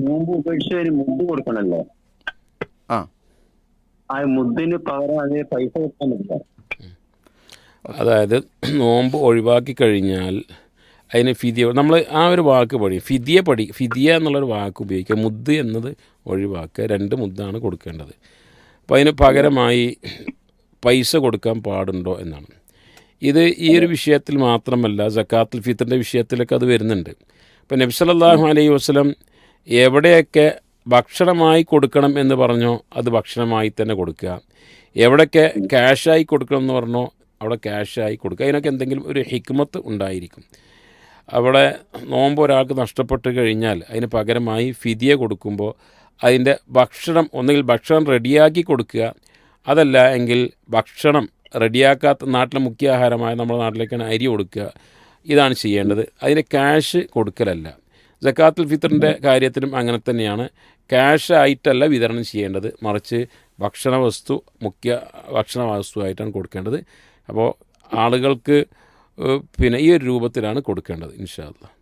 നോമ്പ് ഉപേക്ഷിച്ച് ഒരു മുദ്ദ് കൊടുക്കണല്ലോ, ആ ആ മുദ്ദിന് പകരം അതേ പൈസ കൊടുക്കാൻ പറ്റില്ല. അതായത് നോമ്പ് ഒഴിവാക്കി കഴിഞ്ഞാൽ അതിന് ഫിദിയ, നമ്മൾ ആ ഒരു വാക്ക് പഠിക്കും, ഫിദിയ എന്നുള്ളൊരു വാക്ക് ഉപയോഗിക്കുക. മുദ്ദ് എന്നത് ഒഴിവാക്കുക, 2 മുദ്ദാണ് കൊടുക്കേണ്ടത്. അപ്പോൾ അതിന് പകരമായി പൈസ കൊടുക്കാൻ പാടുണ്ടോ എന്നാണ്. ഇത് ഈ ഒരു വിഷയത്തിൽ മാത്രമല്ല, സക്കാത്തുൽ ഫിത്റിൻ്റെ വിഷയത്തിലൊക്കെ അത് വരുന്നുണ്ട്. ഇപ്പോൾ നബി സല്ലല്ലാഹു അലൈഹി വസല്ലം എവിടെയൊക്കെ ഭക്ഷണമായി കൊടുക്കണം എന്ന് പറഞ്ഞോ അത് ഭക്ഷണമായി തന്നെ കൊടുക്കുക, എവിടെയൊക്കെ ക്യാഷായി കൊടുക്കണം എന്ന് പറഞ്ഞോ അവിടെ ക്യാഷായി കൊടുക്കുക. അതിനൊക്കെ എന്തെങ്കിലും ഒരു ഹിക്മത്ത് ഉണ്ടായിരിക്കും. അവിടെ നോമ്പ് ഒരാൾക്ക് നഷ്ടപ്പെട്ട് കഴിഞ്ഞാൽ അതിന് പകരമായി ഫിദിയ കൊടുക്കുമ്പോൾ അതിൻ്റെ ഭക്ഷണം ഒന്നുകിൽ ഭക്ഷണം റെഡിയാക്കി കൊടുക്കുക, അതല്ല എങ്കിൽ ഭക്ഷണം റെഡിയാക്കാത്ത നാട്ടിലെ മുഖ്യ ആഹാരമായ നമ്മുടെ നാട്ടിലേക്കാണ് അരി കൊടുക്കുക. ഇതാണ് ചെയ്യേണ്ടത്. അതിന് ക്യാഷ് കൊടുക്കലല്ല. സക്കാത്തുൽ ഫിത്റിൻ്റെ കാര്യത്തിലും അങ്ങനെ തന്നെയാണ്. ക്യാഷ് ആയിട്ടല്ല വിതരണം ചെയ്യേണ്ടത്, മറിച്ച് മുഖ്യ ഭക്ഷണ വസ്തുവായിട്ടാണ് കൊടുക്കേണ്ടത്. അപ്പോൾ ആളുകൾക്ക് പിന്നെ ഈ ഒരു രൂപത്തിലാണ് കൊടുക്കേണ്ടത് ഇൻഷാ അല്ലാഹ്.